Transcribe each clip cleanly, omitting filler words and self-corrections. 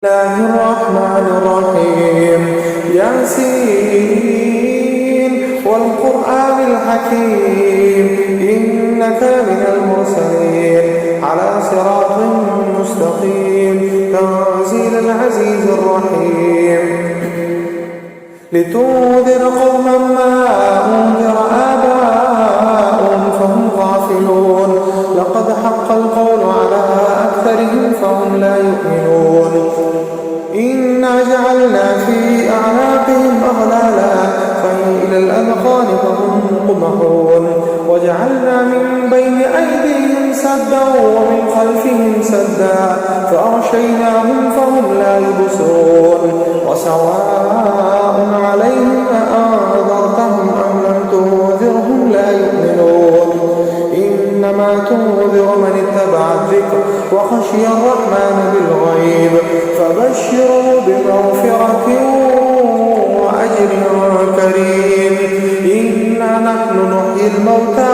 الله الرحمن الرحيم ياسين والقرآن الحكيم إنك من المرسلين على صراط مستقيم تنزيل العزيز الرحيم لتنذر قوما ما أنذر آباؤهم فهم غافلون لقد حق القول على أكثرهم فهم لا يؤمنون إنا جعلنا في أعناقهم أغلالا فهي إلى الأذقان فهم مقمحون وجعلنا من بين أيديهم سدا ومن خلفهم سدا فأغشيناهم فهم لا يبصرون وسواء عليهم أأنذرتهم أم لم تنذرهم لا يؤمنون إنما تنذر من اتبع الذكر وخشي الرحمن بالغيب فبشره بمغفرة وأجر كريم إنا نحن نحيي الموتى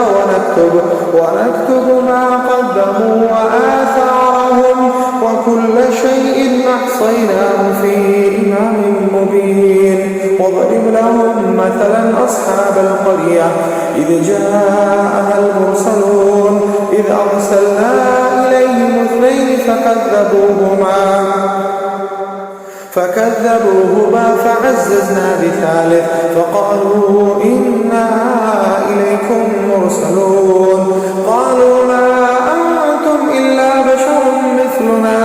ونكتب ما قدموا وآثارهم وكل شيء أحصيناه في إمام مبين واضرب لهم مثلا أصحاب القرية إذ جاءها المرسلون إذ أرسلنا إليهم اثنين فكذبوهما فعززنا بثالث فقالوا إنا إليكم مرسلون قالوا ما أنتم إلا بشر مثلنا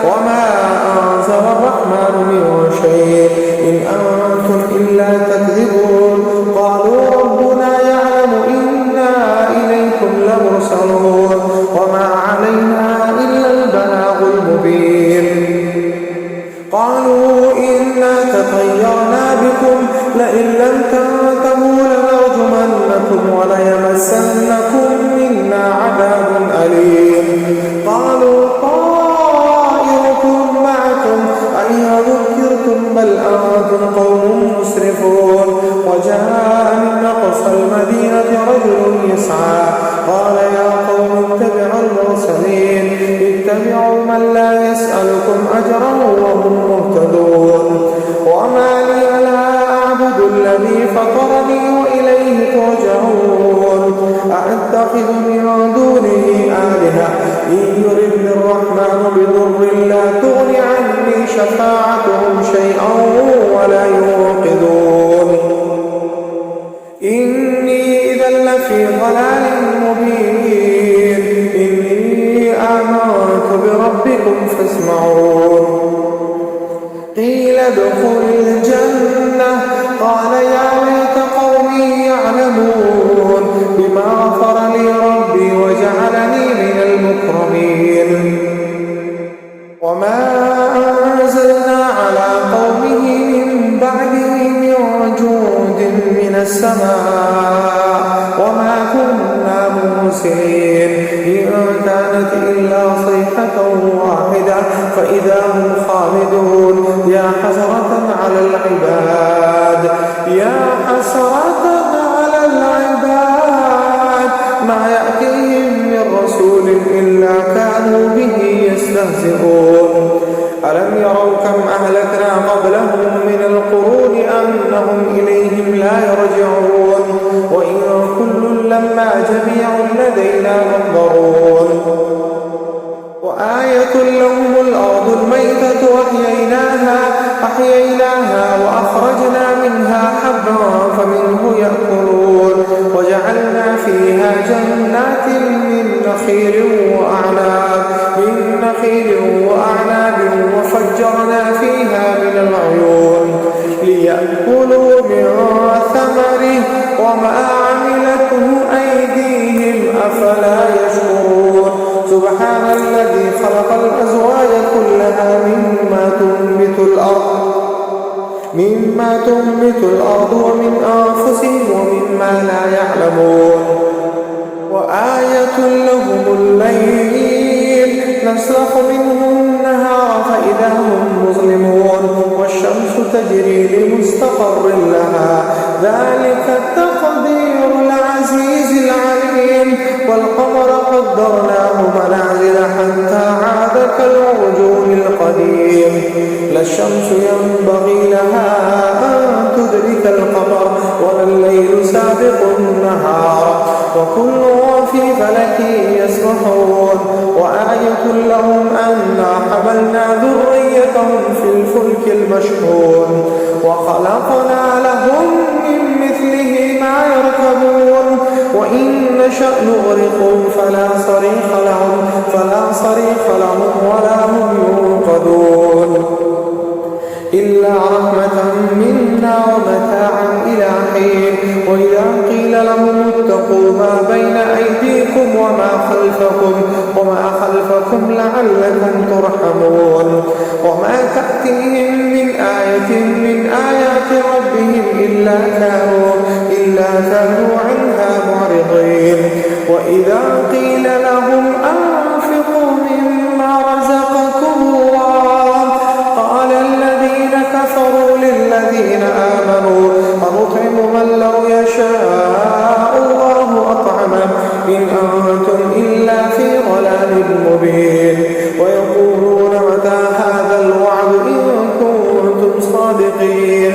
وما أنزل الرحمن من شيء إن أنتم إلا تكذبون قالوا ربنا يعلم إنا إليكم لمرسلون وما علينا إلا البلاغ المبين قالوا إنا تطيرنا بكم لئن لم تنتهوا لنرجمنكم وليمسنكم منا عذاب أليم قالوا طائركم معكم أئذا ذكرتم بل أنتم قوم مسرفون وجاء من أقصى المدينة رجل يسعى قال يا قوم اتبعوا المرسلين اتبعوا من لا يسألكم أجرا وهم مهتدون وما لي لا أعبد الذي فطرني وإليه ترجعون أأتخذ من دونه آلهة إن يردني الرحمن بضر لا تغن عني شفاعتهم شيئا ولا ينقذون إني إذا لفي ضلال مبين إني آمنت بربكم فاسمعون قيل ادخل الجنة قال يا ليت قومي يعلمون بما غفر لي ربي وجعلني من المكرمين وما أنزلنا على قومه من بعده من جند من السماء وما كنا مرسلين إن كانت إلا صيحة واحدة فإذا هم خالدون يا حسرة على العباد ما يأتيهم من رسول إلا كانوا به يستهزئون ألم يروا كم أهلكنا قبلهم من القرون أنهم إليهم لا يرجعون وإن كل لما جميع لدينا محضرون وآية لهم الأرض الميتة أحييناها وأخرجنا منها حبا فمنه يأكلون وجعلنا فيها جنات من نخيل وأعناب وفجرنا فيها من العيون ليأكلوا من ثمره وما عملته أيديهم أفلا يشكرون سبحان الذي خلق الأزواج كلها مما تنبت الأرض ومن أنفسهم ومما لا يعلمون وآية لهم الليل نسلخ منه النهار فإذا هم مظلمون والشمس تجري لمستقر لها ذلك تقدير العزيز العليم والقمر قدرناه منازل حتى عاد كالعرجون القديم الشمس ينبغي لها أن تدرك القمر ولا الليل سابق النهار وكل في فلك يسبحون وآية لهم أنا حملنا ذريتهم في الفلك المشحون وخلقنا لهم من مثله ما يركبون وإن نشأ نغرقهم فلا صريخ لهم ولا هم ينقذون إلا رحمة منا ومتاعا إلى حين وإذا قيل لهم اتقوا ما بين أيديكم وما خلفكم لعلكم ترحمون وما تأتيهم من آية من آيات ربهم إلا كانوا عنها معرضين وإذا قيل لهم أنفقوا مما رزقكم الله قال الذين كفروا للذين آمنوا أنطعم من لو يشاء الله أطعمه إن أنتم إلا في ضلال مبين ويقولون متى هذا الوعد إن كنتم صادقين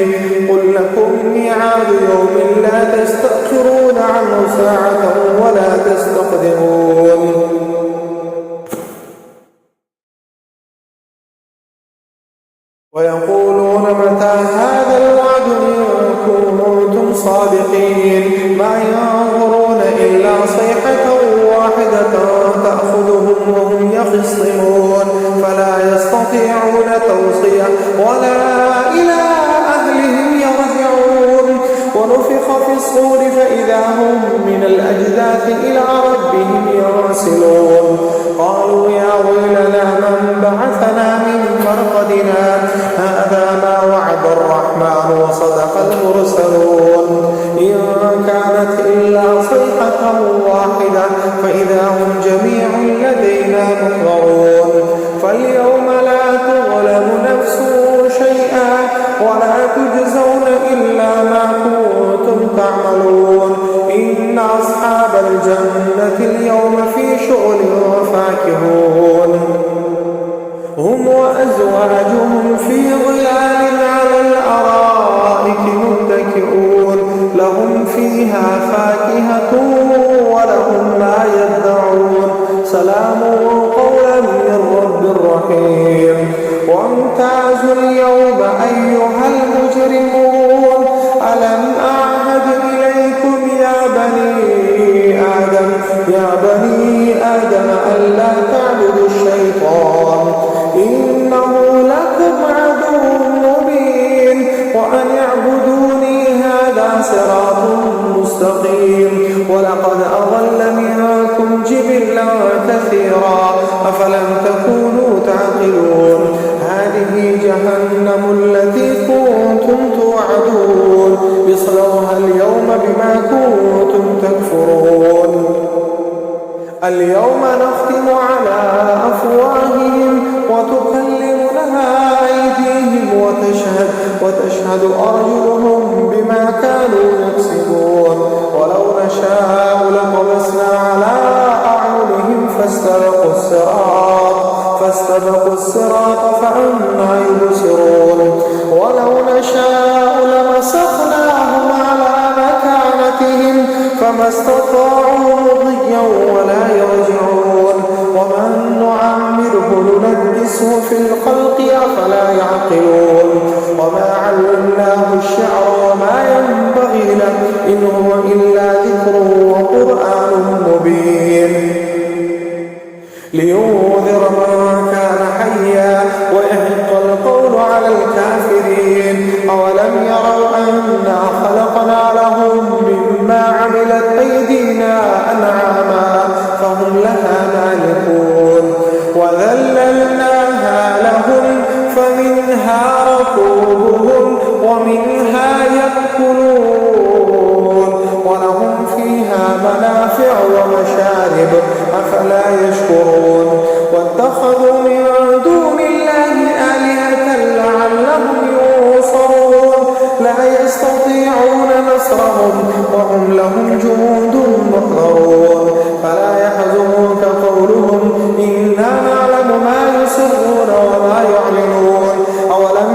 قل لكم ميعاد يوم لا تستأخرون عنه ساعة ولا تستقدمون ويقولون متى هذا الوعد إن كنتم صادقين ما ينظرون إلا صيحة واحدة تأخذهم وهم يخصمون فلا يستطيعون توصية ولا إلى أهلهم يرجعون ونفخ في الصور فإذا هم من الأجداث إلى ربهم ينسلون قالوا يا ويلنا من بعثنا من مرقدنا هذا ما وعد الرحمن وصدق المرسلون إن كانت إلا صيحة واحدة فإذا هم جميع لدينا محضرون فاليوم لا تظلم نفس شيئا ولا تجزون إلا ما كنتم تعملون إن أصحاب الجنة اليوم في شغل فاكهون هم وأزواجهم في ظلال على الأرائك متكئون لهم فيها فاكهة ولهم ما يدعون سلام قولا من رب رحيم وامتازوا اليوم أيها المجرمون ألم أعهد إليكم يا بني آدم ألا تعبدوا الشيطان إنه لكم عدو مبين وأن اعبدوني هذا صراط مستقيم ولقد أضل منكم جبلا كثيرا أفلم تكونوا تعقلون هذه جهنم التي كنتم توعدون اصلوها اليوم بما كنتم تكفرون اليوم نختم على أفواههم وتكلمنا أيديهم وتشهد أرجلهم بما كانوا يكسبون ولو نشاء لطمسنا على أعينهم فاستبقوا الصراط فأنى يبصرون ولو نشاء لمسخناهم على مكانتهم فما استطاعوا مضيا ولا يرجعون ومن نعمره ننكسه في الخلق أفلا يعقلون وما علمناه الشعر وما ينبغي له إن هو إلا ذكر وقرآن مبين لينذر من كان حيا ويحق القول على الكافرين أولم يروا أنا خلقنا لهم مما عملت أيدينا أنعاما فهم لها مالكون وذللناها لهم فمنها ركوبهم ومنها يأكلون ولهم فيها منافع ومشارب أفلا يشكرون واتخذوا من دون الله آلهة لعلهم ينصرون لا يستطيعون نصرهم وهم لهم جنود محضرون فلا يحزنك قولهم إنا نعلم ما يسرون وما يعلنون أولم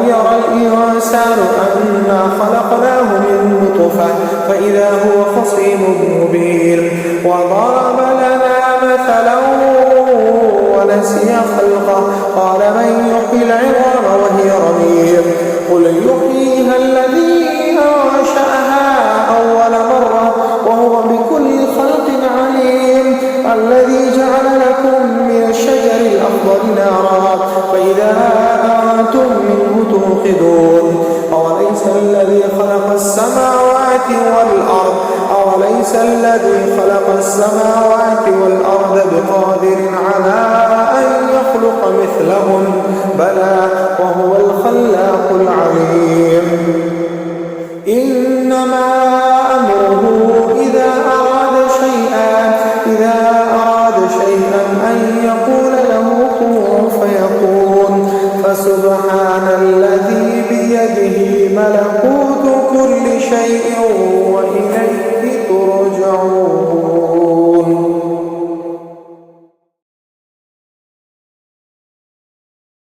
يوقدون أوليس الذي خلق السماوات والأرض بقادر على أن يخلق مثلهم بلى وهو الخلاق العليم إنما أمره إذا أراد شيئا أن يقول له كن فيكون فسبحان الذي بيده ملكوت كل شيء